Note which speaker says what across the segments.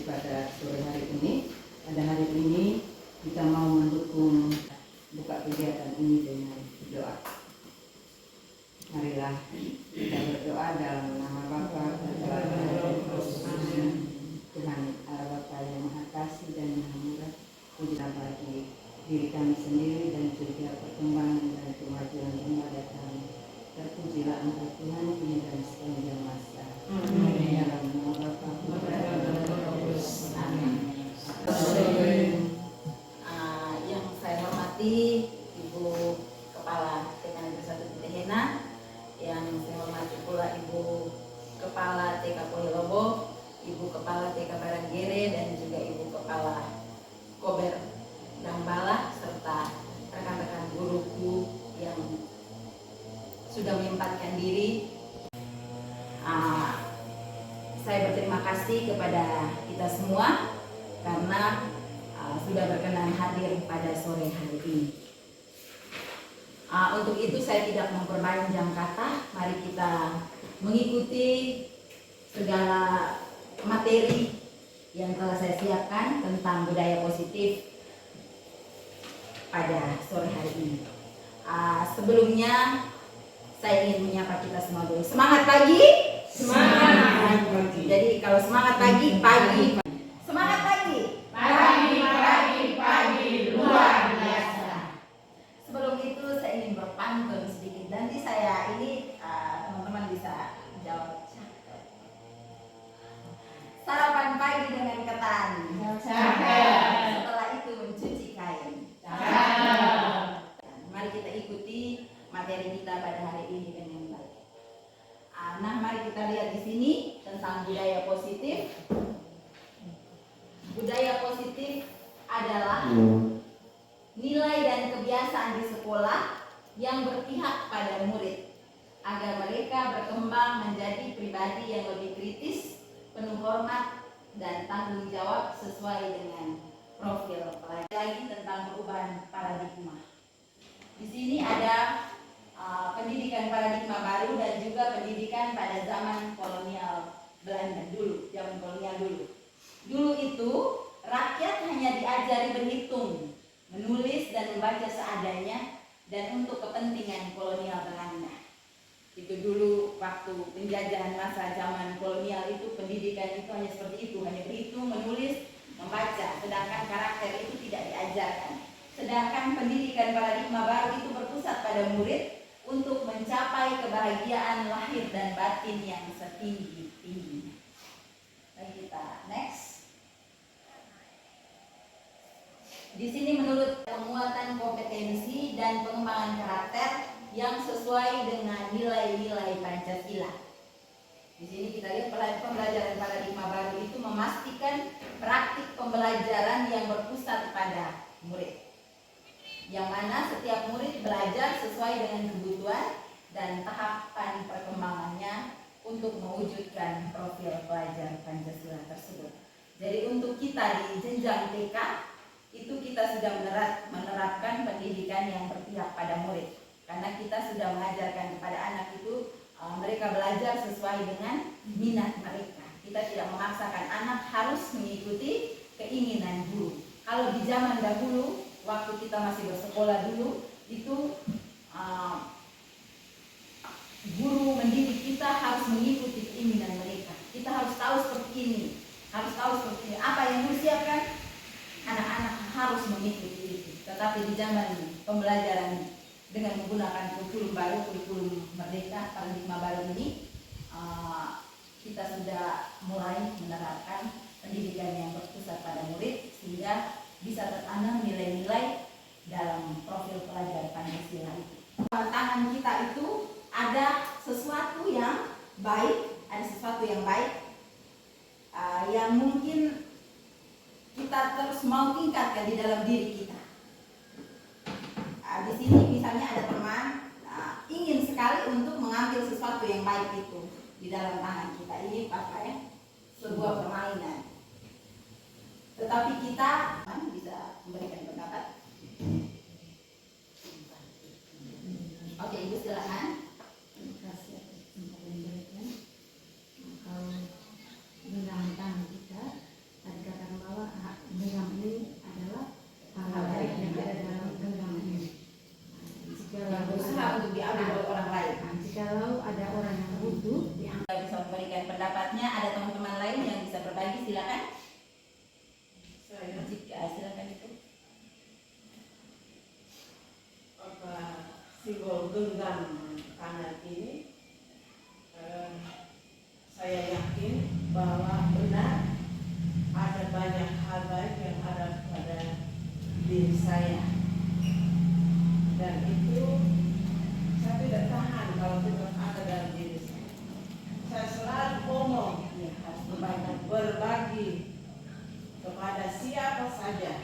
Speaker 1: pada sore hari ini. Pada hari ini kita mau mendukung buka kegiatan ini dengan doa. Marilah kita berdoa dalam nama Bapa dan Putra dan Roh Kudus. Tuhan Allah Bapa yang Maha Kasih dan Maha Murah, pujilah bagi diri kami sendiri dan juga perkembangan dan kemajuan kepada kami. Terpujilah Engkau Tuhan kini dan sepanjang masa. Amin. Dalam nama Bapa, Putra dan Roh Kudus. Amin.
Speaker 2: Yang saya hormati Ibu Kepala TKN Negeri 1 Petehena, yang saya hormati pula Ibu Kepala TK Pohilobo, Ibu Kepala TK Baranggere, dan juga Ibu Kepala Kober Dambala, serta rekan-rekan guruku yang sudah menyempatkan diri. Saya berterima kasih kepada kita semua karena sudah berkenan hadir pada sore hari ini. Untuk itu saya tidak memperpanjang kata, mari kita mengikuti segala materi yang telah saya siapkan tentang budaya positif pada sore hari ini. Sebelumnya saya ingin menyapa kita semua dulu. Semangat pagi! Semangat pagi! Jadi kalau semangat pagi, pagi. Semangat pagi! Pagi luar biasa. Sebelum itu saya ingin berpantun sedikit. Nanti saya ini teman-teman bisa jawab. Sarapan pagi dengan ketan. Setelah itu mencuci kain. Mari kita ikuti materi kita pada hari ini dengan baik. Nah, mari kita lihat di sini tentang budaya positif. Budaya positif adalah nilai dan kebiasaan di sekolah yang berpihak pada murid agar mereka berkembang menjadi pribadi yang lebih kritis, penuh hormat, dan tanggung jawab sesuai dengan profil pelajar. Lagi tentang perubahan paradigma. Di sini ada pendidikan paradigma baru dan juga pendidikan pada zaman kolonial Belanda dulu, zaman kolonial dulu. Dulu itu rakyat hanya diajari berhitung, menulis dan membaca seadanya dan untuk kepentingan kolonial Belanda. Itu dulu waktu penjajahan masa zaman kolonial itu pendidikan itu hanya seperti itu, hanya berhitung, menulis, membaca, sedangkan karakter itu tidak diajarkan. Sedangkan pendidikan paradigma baru itu berpusat pada murid untuk mencapai kebahagiaan lahir dan batin yang setinggi-tingginya. Baik, kita next. Di sini menurut penguatan kompetensi dan pengembangan karakter yang sesuai dengan nilai-nilai Pancasila. Di sini kita lihat pembelajaran paradigma baru itu memastikan praktik pembelajaran yang berpusat pada murid, yang mana setiap murid belajar sesuai dengan kebutuhan dan tahapan perkembangannya untuk mewujudkan profil pelajar Pancasila tersebut. Jadi untuk kita di jenjang TK itu kita sudah menerapkan pendidikan yang berpihak pada murid, karena kita sudah mengajarkan kepada anak itu mereka belajar sesuai dengan minat mereka. Kita tidak memaksakan anak harus mengikuti keinginan guru. Kalau di zaman dahulu waktu kita masih bersekolah dulu itu guru mendidik kita harus mengikuti keinginan mereka. Kita harus tahu seperti ini, harus tahu seperti ini. Apa yang disiapkan anak-anak harus mengikuti itu. Tetapi di zaman pembelajaran dengan menggunakan kurikulum baru, kurikulum merdeka, paradigma baru ini, kita sudah mulai menerapkan pendidikan yang berpusat pada murid sehingga bisa tertanam nilai-nilai dalam profil pelajar Pancasila itu. Tantangan kita itu ada sesuatu yang baik, yang mungkin kita terus mau tingkatkan di dalam diri kita. Di sini misalnya ada teman ingin sekali untuk mengambil sesuatu yang baik itu di dalam tangan kita. Ini pakai sebuah permainan. Tetapi kita bisa memberikan pendapat. Oke, Ibu silakan.
Speaker 3: Terima kasih atas kesempatan yang diberikan. Kalau dalam tangan kita ada
Speaker 2: silakan.
Speaker 3: Saya
Speaker 2: Silakan itu.
Speaker 3: simbol genggam kanan ini, saya yakin bahwa benar ada banyak hal baik yang ada pada diri saya, dan itu saya tidak tahan kalau tidak ada dalam diri saya. Saya selalu ngomong, harus berbagi kepada siapa saja,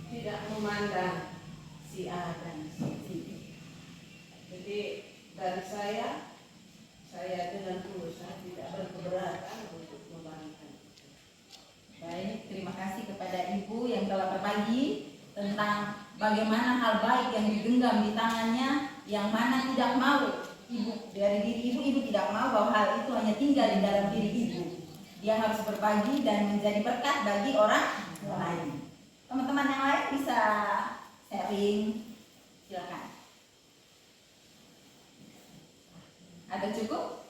Speaker 3: tidak memandang si A dan si B. Jadi dari saya dengan tulus tidak berkeberatan untuk membagikan.
Speaker 2: Baik, terima kasih kepada Ibu yang telah berbagi tentang bagaimana hal baik yang digenggam di tangannya, yang mana tidak mau Ibu, dari diri Ibu tidak mau bahwa hal itu hanya tinggal di dalam diri Ibu. Dia harus berbagi dan menjadi berkat bagi orang lain. Teman-teman yang lain bisa sharing, silakan. Ada cukup?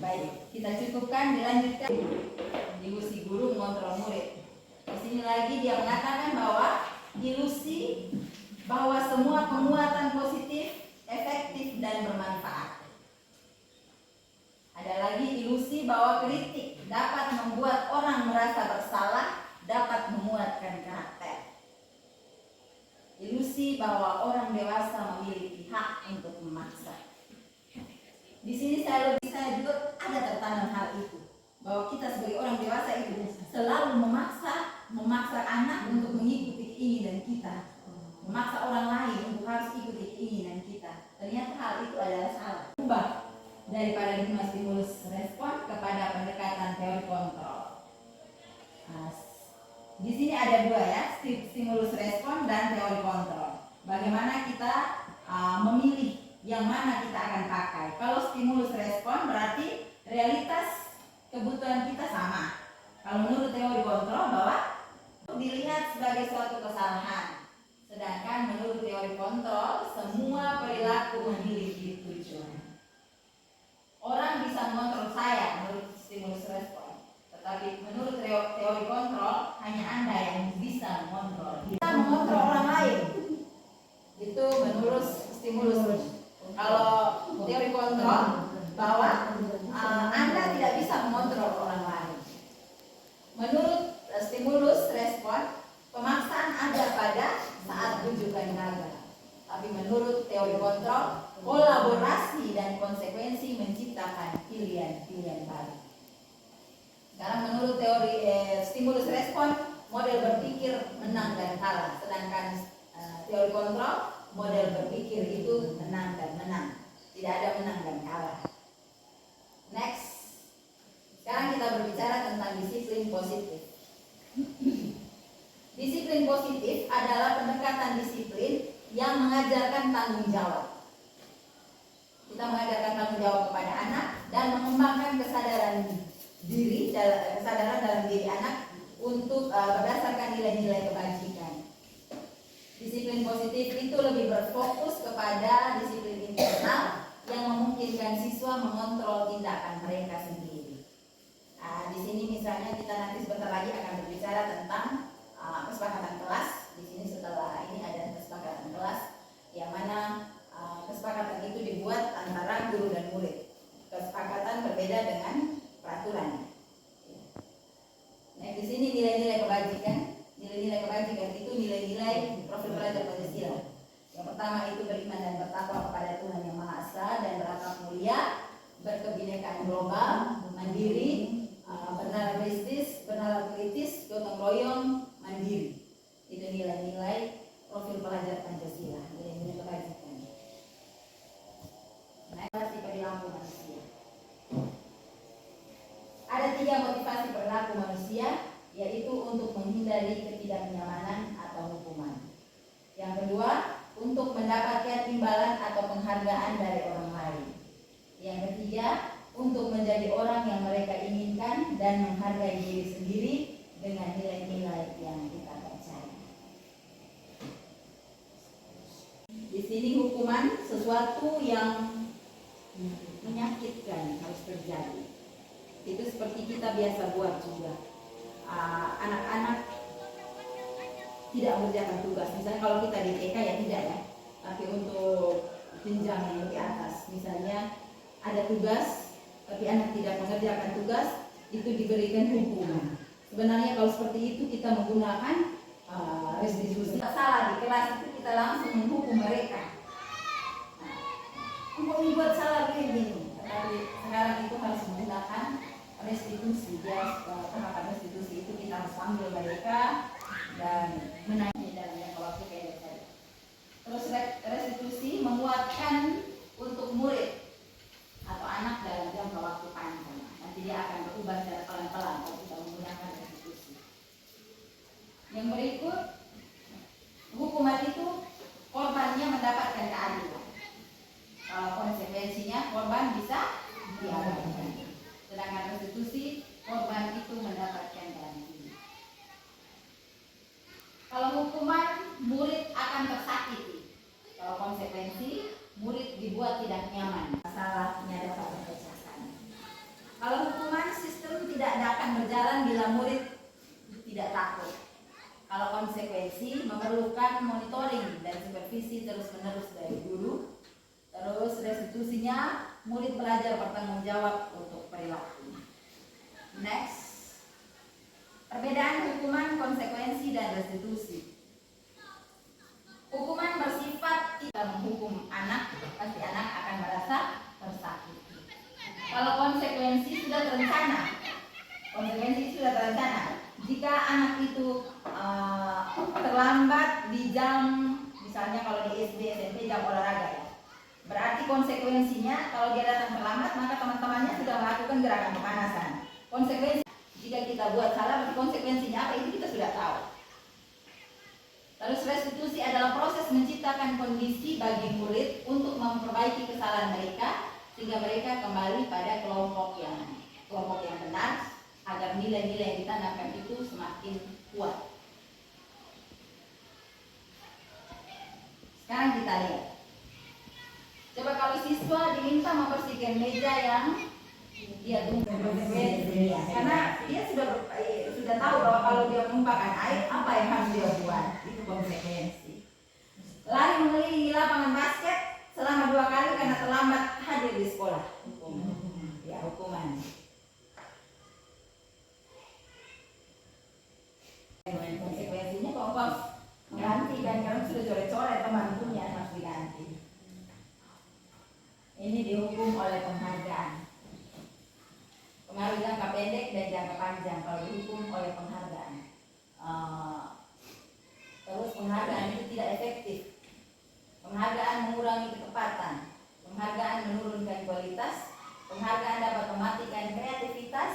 Speaker 2: Baik, kita cukupkan, dilanjutkan. Ilusi guru mengontrol murid. Di sini lagi dia mengatakan bahwa ilusi bahwa semua penguatan positif, efektif dan bermanfaat. Ada lagi ilusi bahwa kritik dapat membuat orang merasa bersalah, dapat menguatkan karakter. Ilusi bahwa orang dewasa memiliki hak untuk memaksa. Di sini saya juga ada tertanam hal itu, bahwa kita sebagai orang dewasa itu selalu memaksa anak untuk mengikuti keinginan kita, memaksa orang lain untuk harus ikuti keinginan kita. Ternyata hal itu adalah salah. Ubah dari paradigma stimulus respon kepada pendekatan teori kontrol. Di sini ada dua ya, stimulus respon dan teori kontrol. Bagaimana kita memilih yang mana kita akan pakai. Kalau stimulus respon berarti realitas kebutuhan kita sama. Kalau menurut teori kontrol bahwa dilihat sebagai suatu kesalahan. Sedangkan menurut teori kontrol semua perilaku memiliki tujuan. Orang bisa mengontrol saya menurut stimulus respon, tetapi menurut teori kontrol hanya Anda yang bisa mengontrol. Kita mengontrol orang lain. Itu menurut stimulus respon. Kalau teori kontrol bahwa Anda tidak bisa mengontrol orang lain. Menurut stimulus respon, pemaksaan ada pada saat rujukan gagal. Tapi menurut teori kontrol, kolaborasi dan konsekuensi menciptakan pilihan-pilihan baru. Sekarang menurut teori stimulus respon, model berpikir menang dan kalah. Sedangkan teori kontrol, model berpikir itu menang dan menang. Tidak ada menang dan kalah. Next. Sekarang kita berbicara tentang disiplin positif. Disiplin positif adalah pendekatan disiplin yang mengajarkan tanggung jawab. Kita mengajarkan tanggung jawab kepada anak dan mengembangkan kesadaran dalam diri anak untuk berdasarkan nilai-nilai kebajikan. Disiplin positif itu lebih berfokus kepada disiplin internal yang memungkinkan siswa mengontrol tindakan mereka sendiri. Di sini misalnya kita nanti sebentar lagi akan berbicara tentang kesepakatan kelas. Di sini setelah ini ada kesepakatan kelas, yang mana kesepakatan itu dibuat antara guru dan murid. Kesepakatan berbeda dengan peraturan. Nah, di sini nilai-nilai kebajikan. Nilai-nilai kebajikan itu nilai-nilai profil pelajar Pancasila. Yang pertama itu beriman dan bertakwa kepada Tuhan Yang Maha Esa dan berakhlak mulia, berkebinekaan global, mandiri, bernalar kritis, gotong royong, mandiri. Itu nilai-nilai profil pelajar Pancasila, nilai-nilai kebajikan. Motivasi perilaku manusia. Ada 3 motivasi perilaku manusia, yaitu untuk menghindari ketidaknyamanan atau hukuman. Yang kedua, untuk mendapatkan imbalan atau penghargaan dari orang lain. Yang ketiga, untuk menjadi orang yang mereka inginkan dan menghargai diri sendiri dengan nilai-nilai yang kita percaya. Di sini hukuman sesuatu yang menyakitkan harus terjadi. Itu seperti kita biasa buat juga. anak-anak tidak mengerjakan tugas. Misalnya kalau kita di TK ya tidak ya, tapi untuk jenjang yang lebih atas, misalnya ada tugas tapi anak tidak mengerjakan tugas, itu diberikan hukuman. Sebenarnya kalau seperti itu kita menggunakan restitusi. Salah di kelas itu kita langsung menghukum mereka. Ini buat salah begini, tapi sekarang itu harus menggunakan restitusi. Ya, tahapan restitusi itu kita harus panggil mereka dan menanya dalam jangka waktu pendek saja. Terus restitusi menguatkan untuk murid atau anak dalam jangka waktu panjang. Nanti dia akan berubah secara pelan-pelan kalau kita menggunakan restitusi. Yang berikut, hukuman itu korbannya mendapatkan keadilan. Kalau konsekuensinya korban bisa diabaikan. Sedangkan restitusi korban itu mendapatkan ganti. Kalau hukuman, murid akan tersakiti. Kalau konsekuensi, murid dibuat tidak nyaman. Masalahnya dapat terpecahkan. Kalau hukuman, sistem tidak akan berjalan bila murid tidak takut. Kalau konsekuensi, memerlukan monitoring dan supervisi terus-menerus dari guru. Terus restitusinya, murid belajar bertanggung jawab untuk perilakunya. Next, perbedaan hukuman, konsekuensi, dan restitusi. Hukuman bersifat tidak menghukum anak, pasti anak akan merasa tersakiti. Kalau konsekuensi sudah terencana, jika anak itu terlambat di jam, misalnya kalau di SD, SMP jam olahraga ya, berarti konsekuensinya kalau dia datang terlambat maka teman-temannya sudah melakukan gerakan pemanasan. Konsekuensi jika kita buat salah, berarti konsekuensinya apa itu kita sudah tahu. Terus restitusi adalah proses menciptakan kondisi bagi murid untuk memperbaiki kesalahan mereka sehingga mereka kembali pada kelompok yang benar agar nilai-nilai yang ditanamkan itu semakin kuat. Sekarang kita lihat. Coba kalau siswa diminta membersihkan meja yang dia konsekuensi, karena dia sudah tahu bahwa kalau dia menumpahkan air apa yang harus dia buat, itu konsekuensi. Lari mengelilingi lapangan basket selama 2 kali karena terlambat hadir di sekolah, hukuman. Konsekuensinya kalau mengganti kan, karena sudah coret-coret teman punya harus diganti. Ini dihukum oleh penghargaan. Pengaruh jangka pendek dan jangka panjang kalau dihukum oleh penghargaan. Terus penghargaan itu tidak efektif. Penghargaan mengurangi ketepatan. Penghargaan menurunkan kualitas. Penghargaan dapat mematikan kreativitas.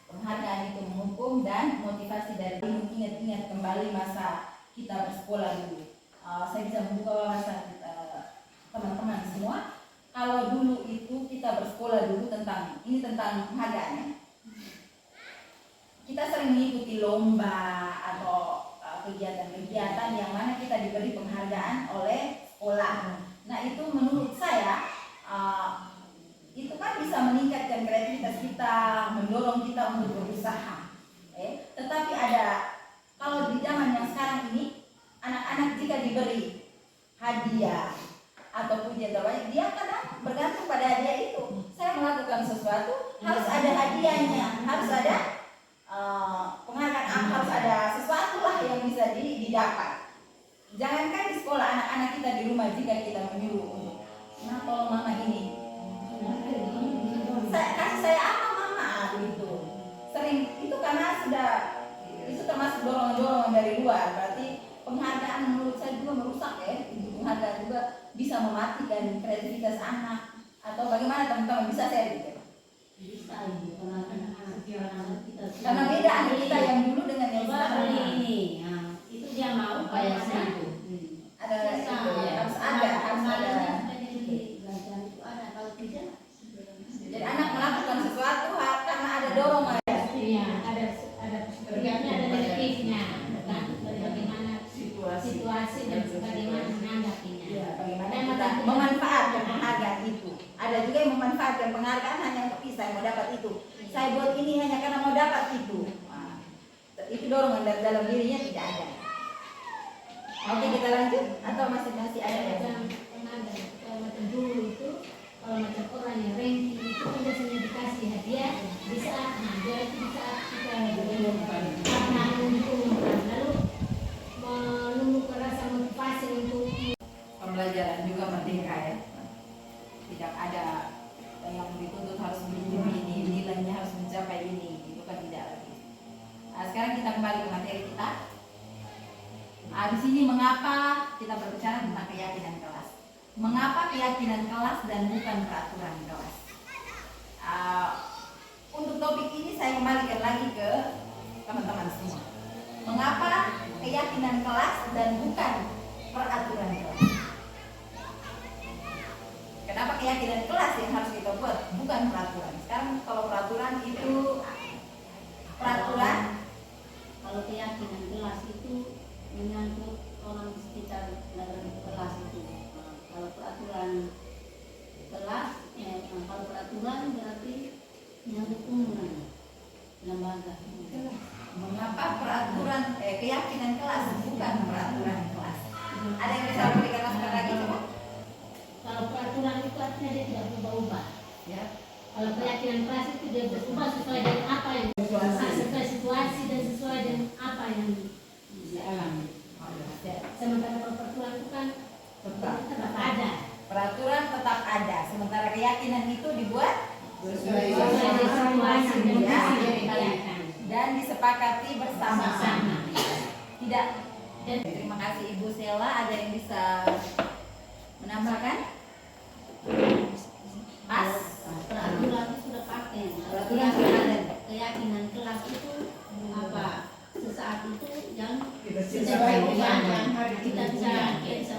Speaker 2: Penghargaan itu menghukum dan motivasi dari ingat-ingat kembali masa kita bersekolah dulu. Saya bisa membuka wawasan teman-teman semua. Kalau dulu itu kita bersekolah dulu tentang penghargaan. Kita sering mengikuti lomba atau kegiatan-kegiatan yang mana kita diberi penghargaan oleh sekolah. Nah itu menurut saya itu kan bisa meningkatkan kreativitas kita, mendorong kita untuk berusaha. Tetapi kalau di zaman yang sekarang ini, anak-anak jika diberi hadiah atau pujian terbaik, dia kadang bergantung pada hadiah itu. Saya melakukan sesuatu, harus ada hadiahnya, harus ada penghargaan, harus ada sesuatu lah yang bisa didapat. Jangankan di sekolah, anak-anak kita di rumah jika kita menyuruh, nah kalau mama ini, kasih saya apa mama, gitu. Sering itu karena itu termasuk dorongan-dorongan dari luar. Berarti penghargaan menurut saya juga merusak penghargaan juga bisa mematikan kreativitas anak. Atau bagaimana teman-teman, bisa share gitu?
Speaker 4: Bisa ibu,
Speaker 2: karena beda anak kita yang dulu dengan yang sekarang.
Speaker 4: Ini, itu dia mau kayak itu.
Speaker 2: Ada harus ada.
Speaker 4: Kalau tidak,
Speaker 2: jadi anak melakukan sesuatu karena ada dorongan.
Speaker 4: iya, ada pekerjaannya, ada negatifnya, bagaimana situasi dan bagaimana menanggapinya.
Speaker 2: Ya, bagaimana kita memanfaatkan penghargaan itu. Ada juga yang memanfaatkan penghargaan hanya untuk saya mau dapat itu. Saya buat ini hanya karena mau dapat itu. dorongan dari dalam dirinya tidak ada. Oke, kita lanjut atau masih ada ya?
Speaker 4: Kalau macam dulu itu, kalau macam orang yang ranking itu kan biasanya dikasih hadiah di saat dia itu di saat kita karena menguntungkan, lalu menumbuhkan rasa motivasi untuk
Speaker 2: Pembelajaran juga merdeka ya. Tidak ada yang dituntut harus begini, nilainya harus mencapai ini, itu kan tidak lagi. Nah, sekarang kita kembali ke materi kita. Di sini mengapa kita berbicara tentang keyakinan kelas? Mengapa keyakinan kelas dan bukan peraturan kelas? Untuk topik ini saya kembalikan lagi ke teman-teman semua. Mengapa keyakinan kelas dan bukan peraturan kelas? Kenapa keyakinan kelas yang harus kita buat, bukan peraturan? Sekarang kalau peraturan itu peraturan,
Speaker 4: kalau keyakinan kelas itu menyangkut orang di sekitar dalam kelas itu. Kalau peraturan kelas, kalau peraturan berarti menyangkut umum lembaga.
Speaker 2: mengapa peraturan keyakinan kelas bukan peraturan kelas? Ada yang bisa memberikan masukan lagi coba?
Speaker 4: Kalau peraturan itu artinya dia tidak berubah-ubah.
Speaker 2: Ya.
Speaker 4: Kalau keyakinan kelas itu dia berubah sesuai dengan apa yang sesuai situasi dan sesuai dengan apa yang dialami. Sementara kalau peraturan itu kan tetap ada.
Speaker 2: Peraturan tetap ada, sementara keyakinan itu dibuat
Speaker 4: Sesuai dengan situasi dan kondisi yang dibayangkan.
Speaker 2: dan disepakati bersama-sama. Tidak.
Speaker 4: Dan
Speaker 2: Terima kasih Ibu Sela. Ada yang bisa menambahkan? Pas.
Speaker 4: peraturan itu sudah pakai.
Speaker 2: Peraturan sudah ada.
Speaker 4: Keyakinan kelas itu apa? Sesaat itu yang
Speaker 3: Kita
Speaker 4: kita
Speaker 3: sesuai
Speaker 4: ubah,
Speaker 3: dengan
Speaker 4: kita bisa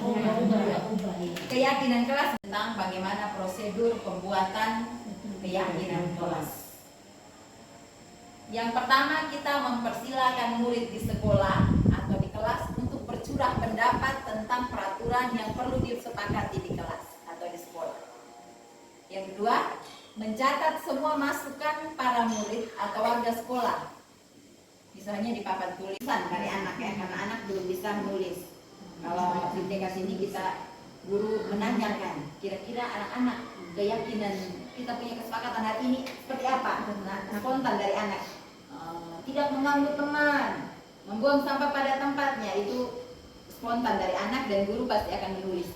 Speaker 4: ubah.
Speaker 2: Keyakinan kelas tentang bagaimana prosedur pembuatan keyakinan kelas. Yang pertama, kita mempersilahkan murid di sekolah atau di kelas untuk bercurah pendapat tentang peraturan yang perlu disepakati di kelas atau di sekolah. Yang kedua, mencatat semua masukan para murid atau warga sekolah. Misalnya di papan tulisan dari anak ya, karena anak belum bisa menulis. Kalau di TK sini kita guru menanyakan, kira-kira anak-anak keyakinan kita punya kesepakatan hari ini seperti apa? Nah, spontan dari anak. Tidak mengganggu teman, membuang sampah pada tempatnya, itu spontan dari anak dan guru pasti akan menulis.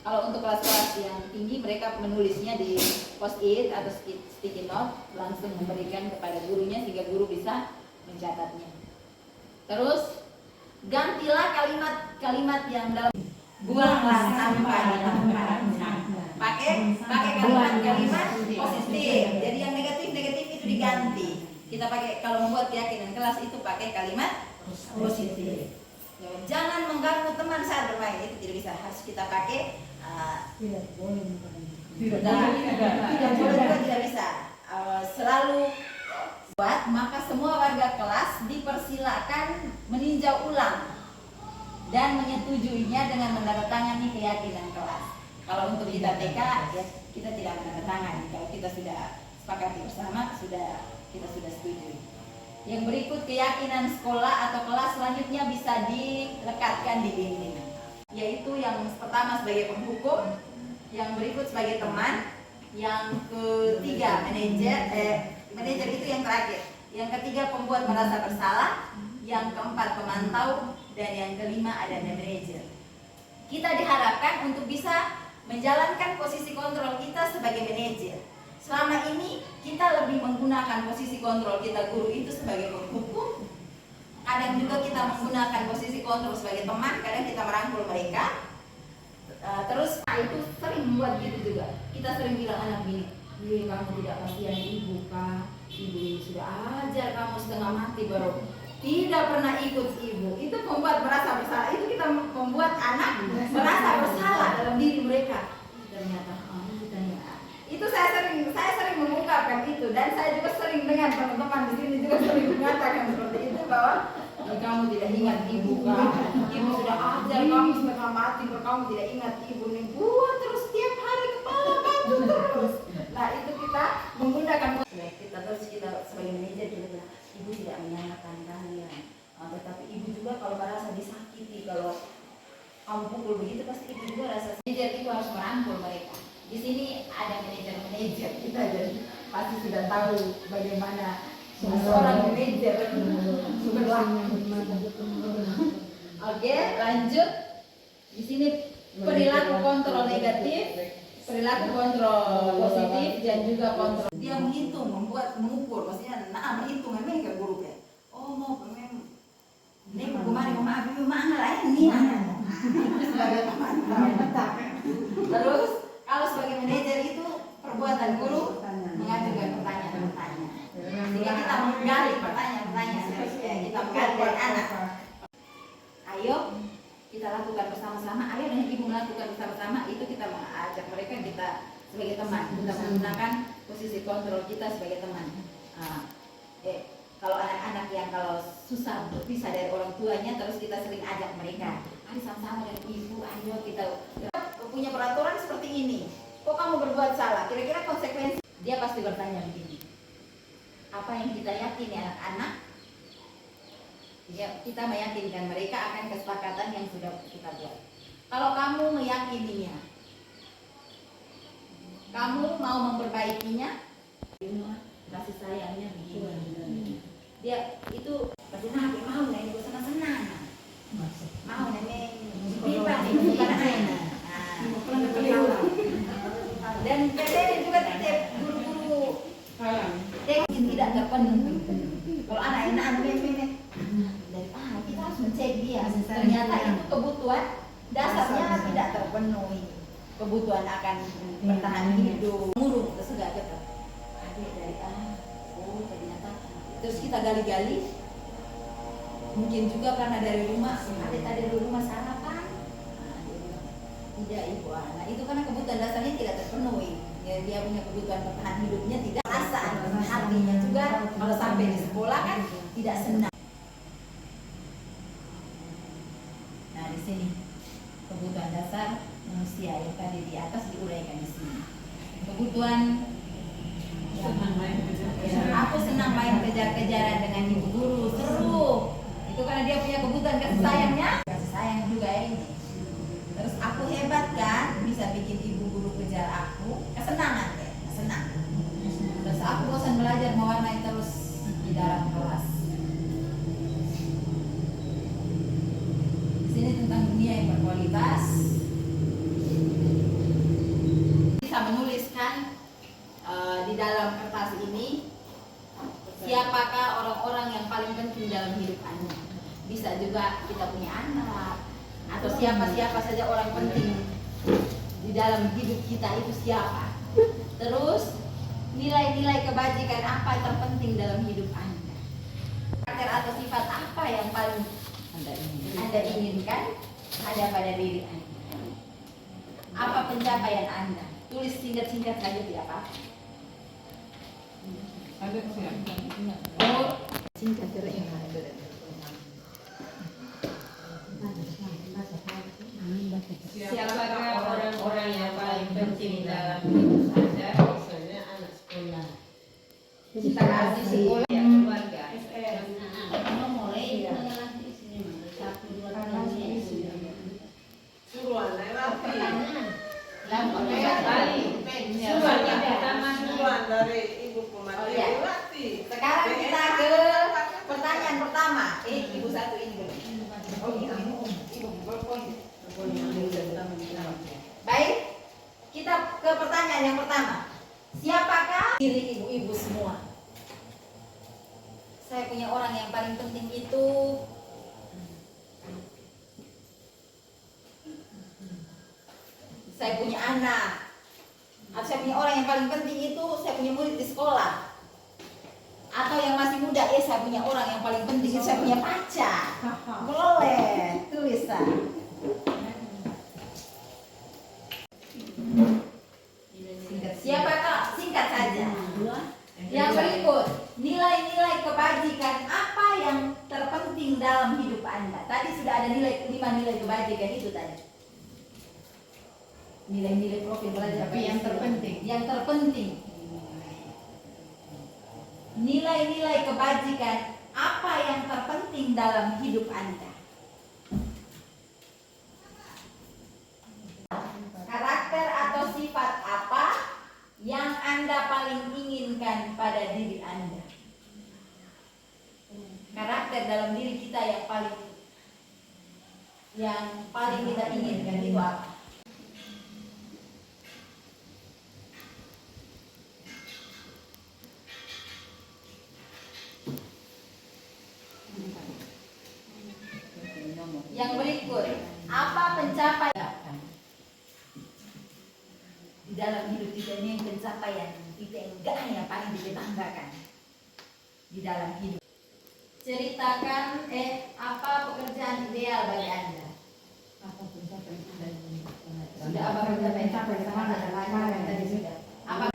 Speaker 2: Kalau untuk kelas-kelas yang tinggi mereka menulisnya di post-it atau sticky note, langsung memberikan kepada gurunya sehingga guru bisa mencatatnya. Terus gantilah kalimat-kalimat yang dalam buanglah sampah di tempat. Pakai kalimat-kalimat positif. Jadi yang negatif itu diganti. Kita pakai kalau membuat keyakinan kelas itu pakai kalimat positif. Jangan mengganggu teman saat bermain, itu tidak bisa. Harus kita pakai tidak boleh juga tidak bisa. Selalu buat, maka semua warga kelas dipersilakan meninjau ulang dan menyetujuinya dengan menandatangani keyakinan kelas. Kalau untuk kita TK ya kita tidak menandatangani. Kalau kita sudah sepakati bersama, kita sudah setuju. Yang berikut, keyakinan sekolah atau kelas selanjutnya bisa dilekatkan di dinding. Yaitu yang pertama sebagai penghukum, yang berikut sebagai teman, yang ketiga manajer itu yang terakhir. Yang ketiga pembuat merasa bersalah, yang keempat pemantau, dan yang kelima ada manajer. Kita diharapkan untuk bisa menjalankan posisi kontrol kita sebagai manajer. Selama ini kita lebih menggunakan posisi kontrol kita guru itu sebagai penghukum. Kadang juga kita menggunakan posisi kontrol sebagai teman, kadang kita merangkul mereka. Terus itu sering membuat gitu juga. Kita sering bilang anak gini, kamu tidak kasihan ibu kah? Ibu ini sudah ajar kamu setengah mati baru tidak pernah ikut ibu. Itu membuat merasa bersalah. Itu kita membuat anak merasa bersalah dalam diri mereka. Ternyata itu saya sering mengungkapkan itu, dan saya juga sering dengan teman-teman di sini juga sering mengatakan seperti itu, bahwa kamu tidak ingat ibu kan? Ibu sudah ajar kamu setengah mati, kamu tidak ingat ibu nih, buat terus tiap hari kepala batu terus. Nah itu kita menggunakan kita terus kita sebagai manajer juga bilang, ibu tidak menyalahkan kalian. kamu pukul begitu pasti ibu juga rasa manajer itu harus merangkul mereka. Di sini ada manajer kita jadi pasti sudah tahu bagaimana seorang manajer berlaku. Oke, lanjut. Di sini perilaku kontrol negatif, perilaku kontrol positif, dan juga kontrol. Dia menghitung, mengukur, maksudnya menghitung memang kayak guru ya. Oh mau memang, ini kemarin mana lain nih sebagai teman. Terus kalau sebagai manajer itu perbuatan guru mengajukan pertanyaan-pertanyaan. Sehingga kita menggali pertanyaan-pertanyaan, kita menggali dari anak. Ayo kita lakukan bersama-sama, ayo dengan ibu melakukan bersama-sama, itu kita mengajak mereka kita sebagai teman, kita menggunakan posisi kontrol kita sebagai teman. Kalau anak-anak yang kalau susah berpisah dari orang tuanya, terus kita sering ajak mereka, ayo sama-sama dengan ibu, ayo kita punya peraturan seperti ini. Kok kamu berbuat salah? Kira-kira konsekuensi? Dia pasti bertanya begini. Apa yang kita yakini anak-anak? Ya, kita meyakinkan mereka akan kesepakatan yang sudah kita buat. Kalau kamu meyakininya, kamu mau memperbaikinya, kasih sayangnya begini. Dia itu pasti mau nih, gue senang-senang. Mau nih, pipa nih, bukan anak. Dan saya juga titip guru-guru tidak terpenuhi. Kalau anak-anak kita harus mencek dia. Ternyata itu kebutuhan dasarnya tidak terpenuhi. Kebutuhan akan bertahan hidup, murung, terus enggak gitu. Adik dari ternyata. Terus kita gali-gali. Mungkin juga karena dari rumah, adik dari rumah sarapan. Tidak ibu, nah itu karena kebutuhan dasarnya tidak terpenuhi. Ya, dia punya kebutuhan bertahan hidupnya tidak perasaan, hatinya juga kalau sampai di sekolah kan tidak senang. Nah di sini kebutuhan dasar manusia yang tadi di atas diuraikan di sini. Kebutuhan aku senang main kejar-kejaran dengan ibu guru, seru. Itu karena dia punya kebutuhan kasih sayangnya, kasih sayang juga ini. Terus aku hebat kan, bisa bikin ibu guru kejar aku, kesenangan ya, senang. Terus aku bosan belajar mewarnai terus di dalam kelas. Di sini tentang dunia yang berkualitas. Bisa menuliskan di dalam kertas ini siapakah orang-orang yang paling penting dalam hidup Anda. Bisa juga kita punya anak. Atau siapa-siapa saja orang penting di dalam hidup kita itu siapa. Terus nilai-nilai kebajikan apa yang terpenting dalam hidup Anda. Karakter atau sifat apa yang paling Anda inginkan ada pada diri Anda. Apa pencapaian Anda. Tulis singkat-singkat saja tidak apa. Oh, singkat saja.
Speaker 3: Siapakah orang-orang yang paling penting dalam hidup Anda? Misalnya anak sekolah.
Speaker 2: Kita kasih sekolah ya keluarga.
Speaker 4: Mulai
Speaker 3: Suruhan lewati.
Speaker 2: Suruhan
Speaker 3: yang pertama suruhan dari ibu pemateri lewati.
Speaker 2: Sekarang kita ke pertanyaan pertama. Ibu satu ini dulu. Oh iya, ibu berpoin. Baik, kita ke pertanyaan yang pertama. Siapakah diri ibu-ibu semua? Saya punya orang yang paling penting itu saya punya anak. Atau saya punya orang yang paling penting itu saya punya murid di sekolah. Atau yang masih muda, saya punya orang yang paling penting itu saya punya pacar. Boleh, tulisan. Siapakah? Singkat saja. Yang berikut, nilai-nilai kebajikan apa yang terpenting dalam hidup Anda? Tadi sudah ada 5 nilai kebajikan itu tadi. Nilai-nilai profil belajar apa yang terpenting? Yang terpenting. Nilai-nilai kebajikan apa yang terpenting dalam hidup Anda? karakter dalam diri kita yang paling kita inginkan itu apa? Yang berikut, apa pencapaian di dalam hidup kita ini, pencapaian kita yang enggak hanya paling dibanggakan di dalam hidup? Ceritakan apa pekerjaan ideal bagi Anda? Sudah apa pencapaian sama ada tadi sudah. Apa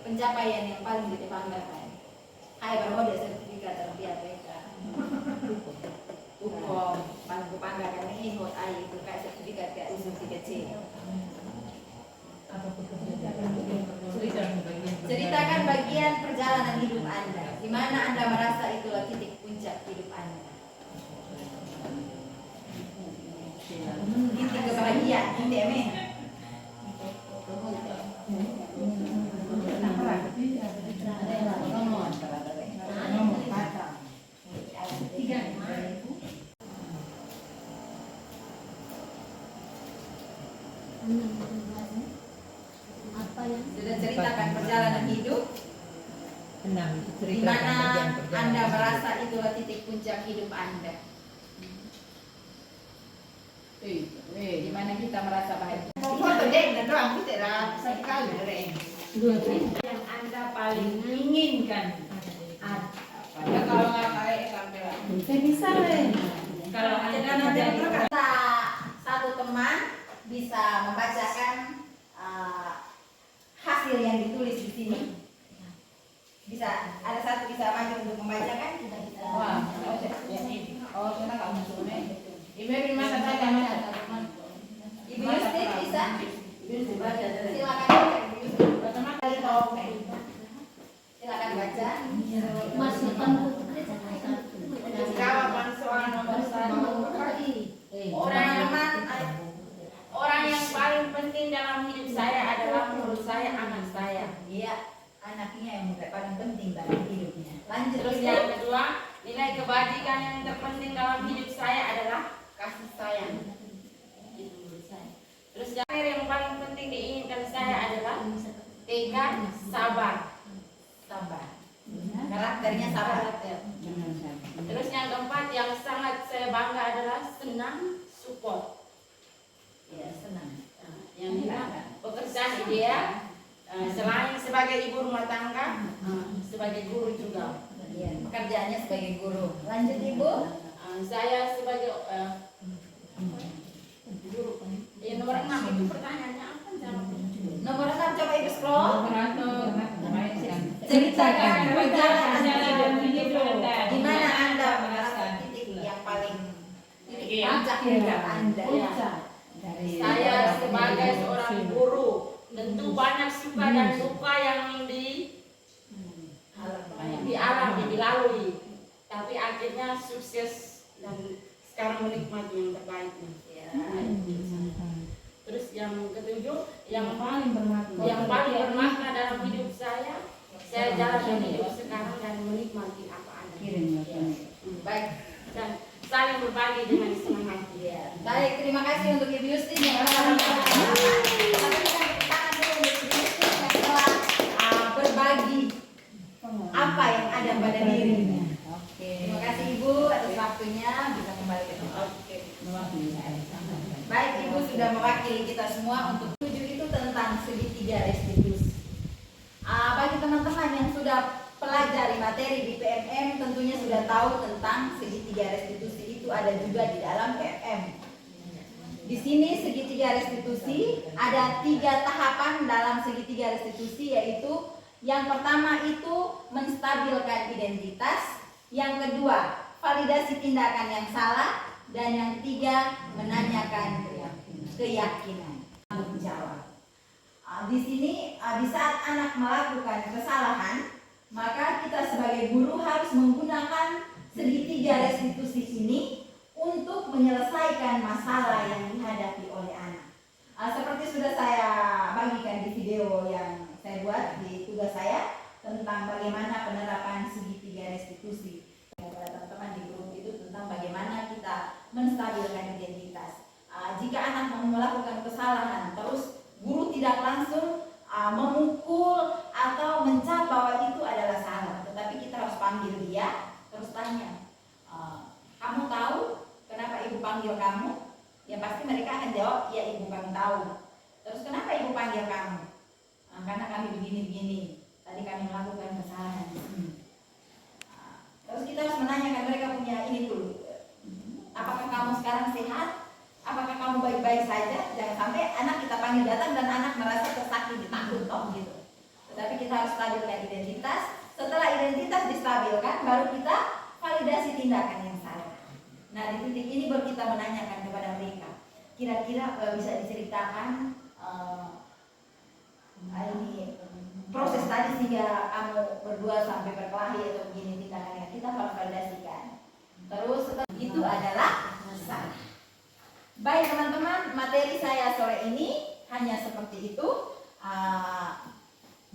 Speaker 2: pencapaian yang paling dibanggakan? Hai bermodal sertifikat terlebih APK. Hukum paling dibanggakan ini hot ai itu kayak sertifikat kayak usul 3C. Ceritakan bagian perjalanan hidup Anda, di mana Anda merasa itulah titik puncak hidup Anda. Titik kebahagiaan, ini
Speaker 4: Apa yang
Speaker 2: sudah ceritakan perjalanan hidup, di
Speaker 3: Di
Speaker 2: mana Anda merasa itulah titik puncak hidup Anda, di mana kita merasa bahagia.
Speaker 3: yang Anda paling inginkan.
Speaker 2: Ya kalau nggak kayak sampai
Speaker 3: Bisa kalau ada
Speaker 2: kita satu teman bisa membacakan hasil yang ditulis di sini. Bisa ada satu bisa maju untuk membacakan, kita bisa.
Speaker 3: Oh, kita nggak masuk nih. Ibu mana saja
Speaker 2: Ibu Yusti bisa? Silakan silakan baca.
Speaker 4: Mas depan
Speaker 3: Jawaban soal nomor 1. Orang yang paling penting dalam hidup saya adalah menurut saya anak saya.
Speaker 2: Iya, anaknya yang paling penting dalam hidupnya. Lanjut
Speaker 3: Terus
Speaker 2: Ibu.
Speaker 3: yang kedua, nilai kebajikan yang terpenting dalam hidup saya adalah kasih sayang. Itu menurut saya. Terus yang paling penting diinginkan saya adalah tekad, sabar.
Speaker 2: Sabar. Karakternya sabar.
Speaker 3: Terus yang keempat yang sangat saya bangga adalah senang, support.
Speaker 2: Ya, senang.
Speaker 3: Yang lima, pekerjaan ideal. Selain sebagai ibu rumah tangga, sebagai guru juga.
Speaker 2: Iya, pekerjaannya sebagai guru. Lanjut Ibu.
Speaker 3: Saya sebagai guru. Nomor 6 itu pertanyaannya apa?
Speaker 2: Nomor 6 coba Ibu scroll. Ceritakan perjalanan hidup di mana Anda merasa titik yang paling puncak hidup Anda.
Speaker 3: Saya sebagai seorang guru tentu banyak suka dan duka yang dilalui, tapi akhirnya sukses dan sekarang menikmati yang terbaiknya. Terus yang ketujuh, yang paling bermakna dalam hidup saya jalan hidup sekarang dan menikmati apa adanya.
Speaker 2: Baik.
Speaker 3: Dan saling berbagi dengan senang hati.
Speaker 2: Baik, terima kasih untuk Ibu Yusti yang telah berbagi apa yang ada pada dirinya. Terima kasih Ibu atas waktunya, bisa kembali ke tempat. Baik, Ibu sudah mewakili kita semua untuk 7 itu tentang segitiga restitusi. Bagi teman-teman yang sudah pelajari materi di PMM tentunya sudah tahu tentang segitiga restitusi itu ada juga di dalam PMM. Di sini segitiga restitusi ada 3 tahapan dalam segitiga restitusi, yaitu yang pertama itu menstabilkan identitas, yang kedua validasi tindakan yang salah, dan yang ketiga menanyakan keyakinan. Menjawab. Di sini di saat anak melakukan kesalahan, maka kita sebagai guru harus menggunakan segitiga restitusi ini untuk menyelesaikan masalah yang dihadapi oleh anak. Seperti sudah saya bagikan di video yang saya buat di tugas saya tentang bagaimana penerapan segitiga restitusi. melakukan kesalahan, terus guru tidak langsung memukul atau mencap bahwa itu adalah salah, tetapi kita harus panggil dia, terus tanya, kamu tahu kenapa ibu panggil kamu? Ya pasti mereka akan jawab, ya ibu kami tahu. Terus kenapa ibu panggil kamu? Karena kami begini-begini, tadi kami melakukan kesalahan di sini. Terus kita harus menanyakan mereka punya ini dulu, apakah kamu sekarang sehat? Apakah kamu baik-baik saja? Jangan sampai anak kita panggil datang dan anak merasa tersakiti, takut toh gitu. Tetapi kita harus stabilkan identitas. Setelah identitas distabilkan, baru kita validasi tindakan yang salah. Nah, di titik ini baru kita menanyakan kepada mereka, kira-kira bisa diceritakan ini proses tadi sehingga kamu berdua sampai berkelahi atau begini tindakannya, kita harus validasikan. Terus setelah itu adalah salah. Baik teman-teman, materi saya sore ini hanya seperti itu.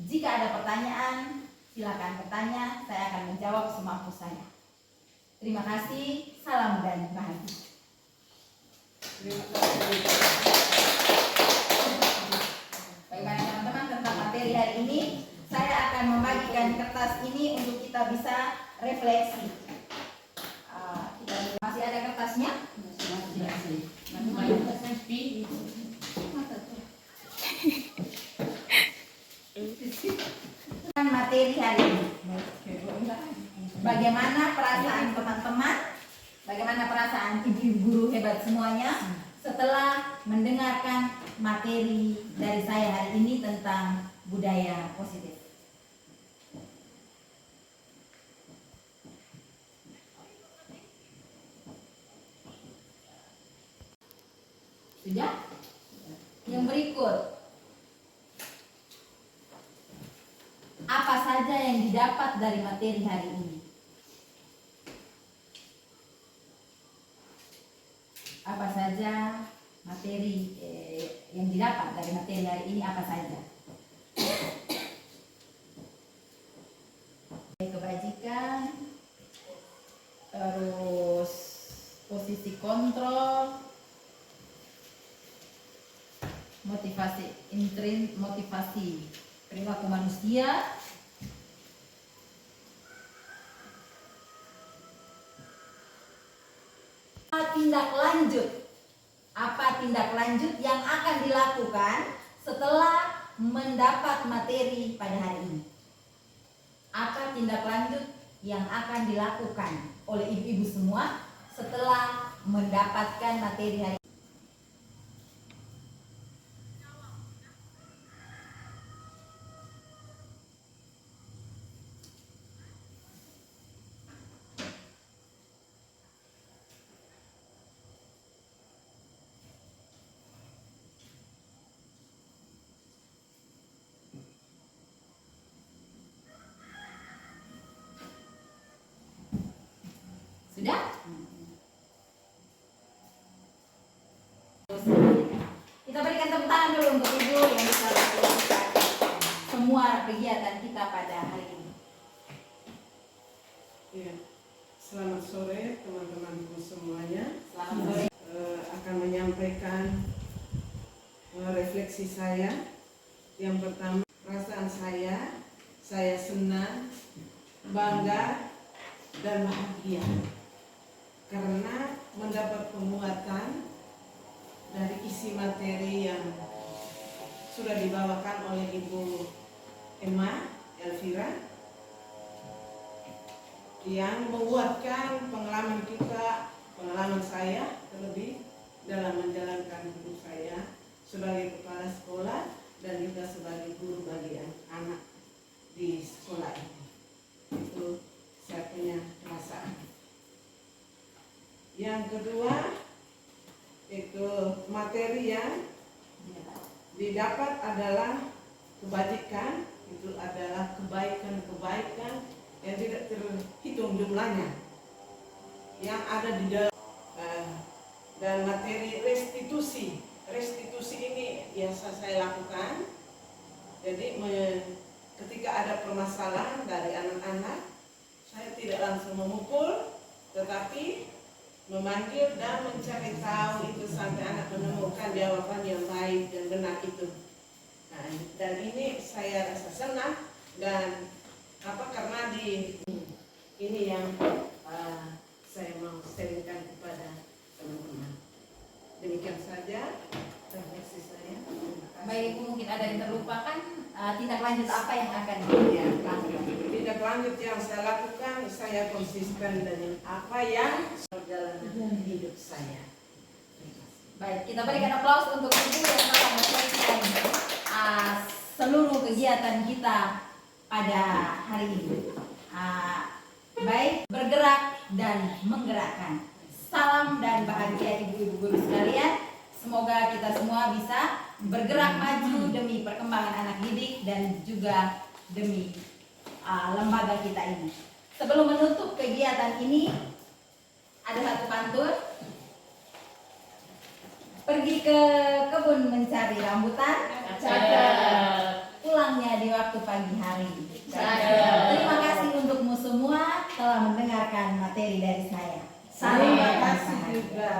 Speaker 2: Jika ada pertanyaan, silakan bertanya, saya akan menjawab semampu saya. Terima kasih, salam dan bahagia. Bagaimana teman-teman tentang materi hari ini? Saya akan membagikan kertas ini untuk kita bisa refleksi. Masih ada kertasnya? Masih. Materi hari ini. Bagaimana perasaan teman-teman? Bagaimana perasaan ibu guru hebat semuanya setelah mendengarkan materi dari saya hari ini tentang budaya positif? Sudah? Yang berikut, apa saja yang didapat dari materi hari ini? Apa saja materi yang didapat dari materi hari ini, apa saja? Kebajikan, terus posisi kontrol, motivasi motivasi perilaku manusia, tindak lanjut. Apa tindak lanjut yang akan dilakukan setelah mendapat materi pada hari ini? Apa tindak lanjut yang akan dilakukan oleh ibu-ibu semua setelah mendapatkan materi hari ini? Sudah? Kita berikan tepuk tangan dulu untuk ibu yang bisa melakukan semua kegiatan kita pada hari ini.
Speaker 5: Ya, selamat sore teman-temanku semuanya.
Speaker 2: Selamat sore.
Speaker 5: Akan menyampaikan refleksi saya. Yang pertama, perasaan saya senang, bangga, dan bahagia karena mendapat penguatan dari isi materi yang sudah dibawakan oleh Ibu Emma Elvira, yang menguatkan pengalaman kita, pengalaman saya terlebih dalam menjalankan hidup saya sebagai kepala sekolah dan juga sebagai guru bagi anak di sekolah ini. Itu saya punya perasaan. Yang kedua, itu materi yang didapat adalah kebajikan. Itu adalah kebaikan-kebaikan yang tidak terhitung jumlahnya yang ada di dalam, dan materi restitusi ini biasa saya lakukan. Jadi ketika ada permasalahan dari anak-anak, saya tidak langsung memukul, tetapi memanggil dan mencari tahu itu sampai anak menemukan jawaban yang baik dan benar itu. Nah, dan ini saya rasa senang dan karena ini yang saya mau sharingkan kepada teman-teman. Demikian saja refleksi saya.
Speaker 2: Baik, Ibu, mungkin ada yang terlupakan tindak lanjut apa yang akan dilakukan?
Speaker 5: Tindak lanjut yang saya lakukan, saya konsisten dengan apa yang perjalanan hidup saya.
Speaker 2: Baik, kita berikan aplaus untuk Ibu yang telah menyelesaikan seluruh kegiatan kita pada hari ini. Baik, bergerak dan menggerakkan. Salam dan bahagia ibu-ibu guru sekalian. Semoga kita semua bisa bergerak maju demi perkembangan anak didik dan juga demi lembaga kita ini. Sebelum menutup kegiatan ini, ada satu pantun. Pergi ke kebun mencari rambutan, pulangnya di waktu pagi hari. Terima kasih untukmu semua telah mendengarkan materi dari saya. Salam
Speaker 5: Terima kasih juga.